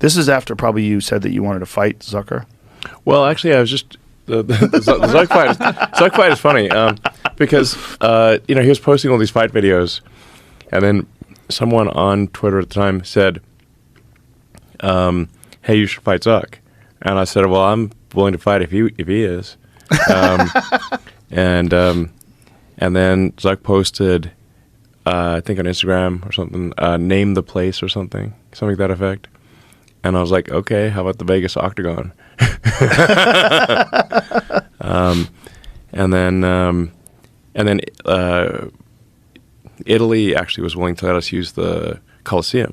This is after probably you said that you wanted to fight Zucker. Well, actually, I was just the Zuck fight. Zuck fight is funny because he was posting all these fight videos, and then someone on Twitter at the time said, "Hey, you should fight Zuck," and I said, "Well, I'm willing to fight if he is," and then Zuck posted, I think on Instagram or something, name the place or something to that effect. And I was like, okay, how about the Vegas Octagon? And then Italy actually was willing to let us use the Coliseum.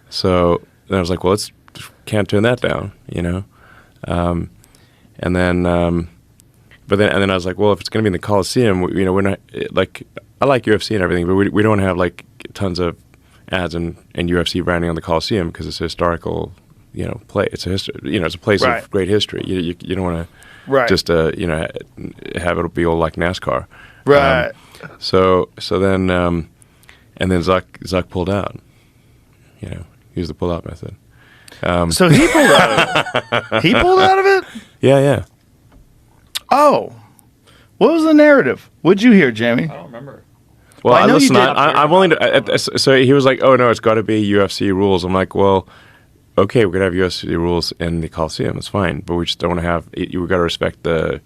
So then I was like, well, can't turn that down, and then I was like, well, if it's going to be in the Coliseum, we're not like, I like UFC and everything, but we don't have like tons of ads and UFC branding on the Coliseum because it's a historical, play. It's a it's a place of great history. You don't want to just have it be all like NASCAR. Right. So then and then Zuck pulled out. Used the pull out method. So he pulled out of it. He pulled out of it? Yeah. Oh. What was the narrative? What'd you hear, Jamie? I don't remember. Well, I know listen, you did. I'm willing to. So he was like, "Oh no, it's got to be UFC rules." I'm like, "Well, okay, we could have UFC rules in the Coliseum. It's fine, but we just don't want to have. We got to respect the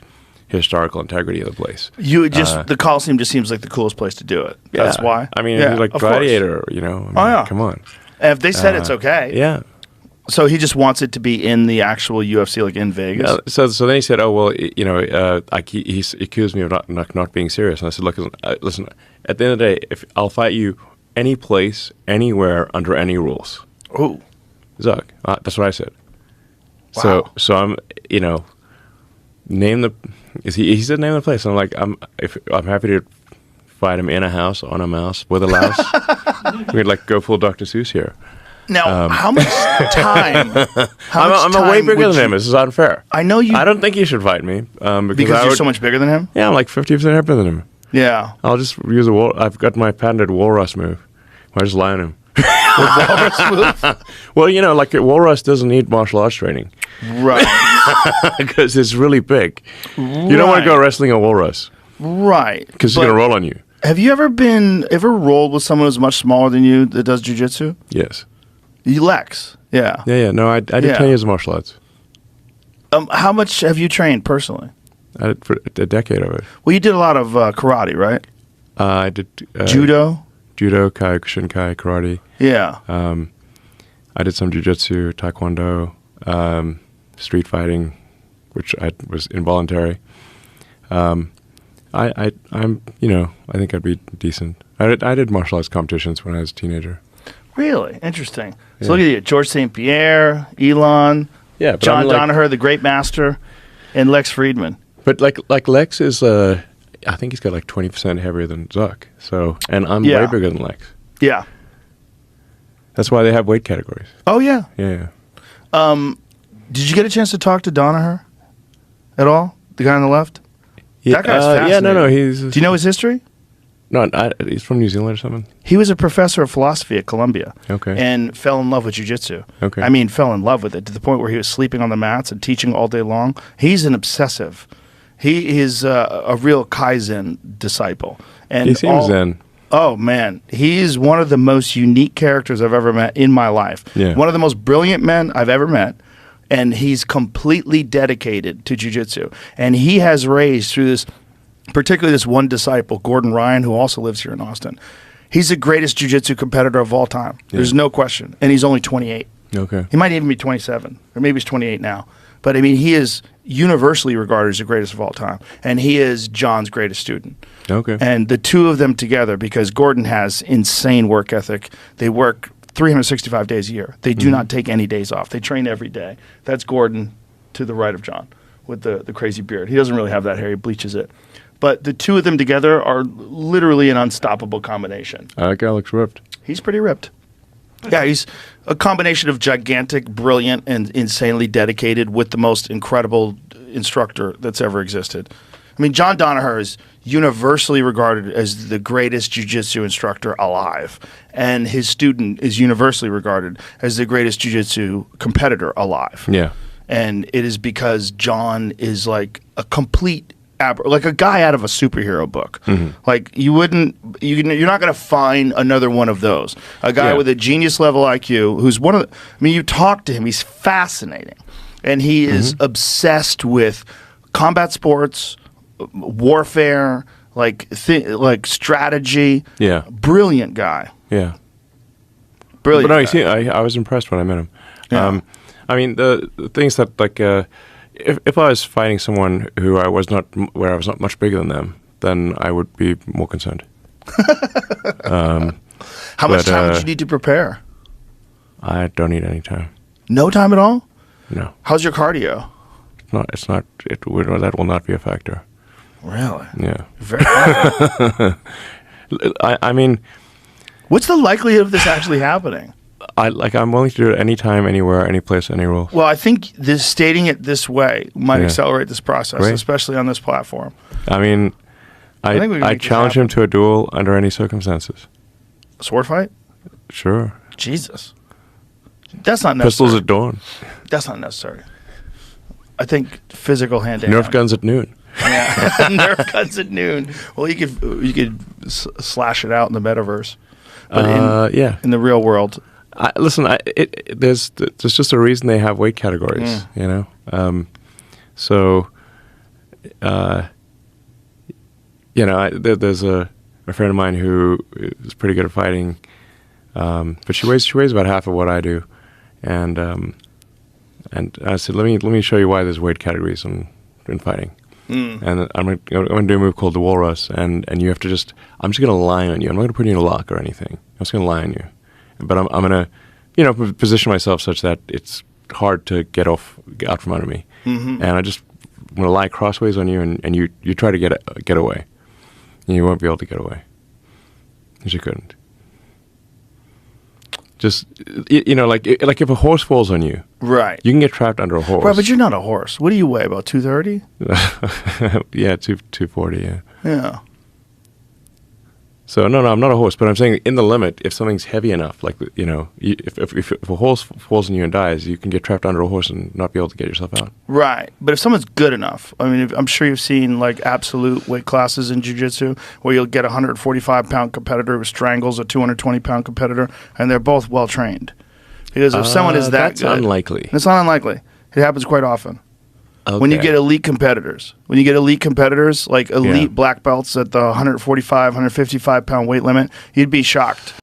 historical integrity of the place." The Coliseum just seems like the coolest place to do it. Yeah. That's why. I mean, yeah, like Gladiator, come on. And if they said it's okay, yeah. So he just wants it to be in the actual UFC, like in Vegas. Yeah, so then he said, "Oh well, he accused me of not being serious." And I said, "Look, listen. At the end of the day, if I'll fight you any place, anywhere, under any rules." Oh, Zuck. That's what I said. Wow. So I'm name the. He said name the place. And I'm like I'm happy to fight him in a house, on a mouse, with a louse. We'd like go full Dr. Seuss here. Now, how much time? I'm way bigger than him. This is unfair. I know you. I don't think you should fight me because you're so much bigger than him. Yeah, I'm like 50% heavier than him. Yeah, I'll just use I've got my patented walrus move. I just lie on him. Walrus move? Well, like a walrus doesn't need martial arts training, right? Because it's really big. You don't want to go wrestling a walrus, right? Because it's going to roll on you. Have you ever rolled with someone who's much smaller than you that does jiu-jitsu? Yes. Lex, yeah. Yeah. No, I did 10 years of martial arts. How much have you trained personally? I did for a decade of it. Well, you did a lot of karate, right? I did judo, Kyokushinkai, karate. Yeah. I did some jiu-jitsu, taekwondo, street fighting, which was involuntary. I'm I think I'd be decent. I did martial arts competitions when I was a teenager. Really? Interesting. So look at you. George St. Pierre, Elon, John Danaher, the great master, and Lex Friedman. But like Lex is, I think he's got like 20% heavier than Zuck. So, and I'm way bigger than Lex. Yeah. That's why they have weight categories. Oh, yeah. Yeah. Did you get a chance to talk to Danaher at all? The guy on the left? Yeah, that guy's fascinating. No. Do you know his history? No, he's from New Zealand or something. He was a professor of philosophy at Columbia. Okay. And fell in love with jiu-jitsu. Okay. I mean, fell in love with it to the point where he was sleeping on the mats and teaching all day long. He's an obsessive. He is a real Kaizen disciple. And he seems zen. Oh, man. He is one of the most unique characters I've ever met in my life. Yeah. One of the most brilliant men I've ever met. And he's completely dedicated to jiu-jitsu. And he has raised through this, particularly this one disciple, Gordon Ryan, who also lives here in Austin. He's the greatest jiu-jitsu competitor of all time. Yeah. There's no question. And he's only 28. Okay. He might even be 27, or maybe he's 28 now. But, I mean, he is universally regarded as the greatest of all time. And he is John's greatest student. Okay. And the two of them together, because Gordon has insane work ethic. They work 365 days a year. They do not take any days off. They train every day. That's Gordon to the right of John with the crazy beard. He doesn't really have that hair. He bleaches it. But the two of them together are literally an unstoppable combination. That guy looks ripped. He's pretty ripped. Yeah, he's a combination of gigantic, brilliant, and insanely dedicated with the most incredible instructor that's ever existed. I mean, John Danaher is universally regarded as the greatest jiu-jitsu instructor alive, and his student is universally regarded as the greatest jiu-jitsu competitor alive. Yeah. And it is because John is like a complete like a guy out of a superhero book. Like you're not going to find another one of those. A guy with a genius level IQ who's one of the, I mean, you talk to him, he's fascinating. And he is obsessed with combat sports, warfare, like strategy. Yeah. Brilliant guy. Yeah. Brilliant. But no, you guy. see, I was impressed when I met him. Yeah. I mean, the things that like, if I was fighting someone where I was not much bigger than them, then I would be more concerned. How much time would you need to prepare? I don't need any time. No time at all? No. How's your cardio? That will not be a factor. Really? Yeah. Very confident. I mean, what's the likelihood of this actually happening? I'm willing to do it anytime, anywhere, any place, any rules. Well, I think stating it this way might accelerate this process, Great. especially on this platform. I mean, I challenge him to a duel under any circumstances. A sword fight? Sure. Jesus. That's not necessary. Pistols at dawn. That's not necessary. I think physical hand-to-hand. Nerf guns at noon. Yeah, Nerf guns at noon. Well, you could slash it out in the metaverse. But in the real world. Listen, there's just a reason they have weight categories, you know. There's a friend of mine who is pretty good at fighting, but she weighs about half of what I do, and I said, let me show you why there's weight categories in fighting. And I'm going to do a move called the walrus, and you have to I'm just going to lie on you. I'm not going to put you in a lock or anything. I'm just going to lie on you. But I'm going to, position myself such that it's hard to get out from under me. And I'm going to lie crossways on you, and you try to get away. And you won't be able to get away. Because you couldn't. Just, like if a horse falls on you. Right. You can get trapped under a horse. Right, but you're not a horse. What do you weigh, about 230? Yeah, 240, yeah. Yeah. So, no, I'm not a horse, but I'm saying in the limit, if something's heavy enough, like, if a horse falls on you and dies, you can get trapped under a horse and not be able to get yourself out. Right. But if someone's good enough, I mean, I'm sure you've seen, like, absolute weight classes in jiu-jitsu where you'll get a 145-pound competitor who strangles a 220-pound competitor, and they're both well-trained. Because if someone is that good... That's unlikely. It's not unlikely. It happens quite often. Okay. When you get elite competitors, like elite black belts at the 145, 155-pound weight limit, you'd be shocked.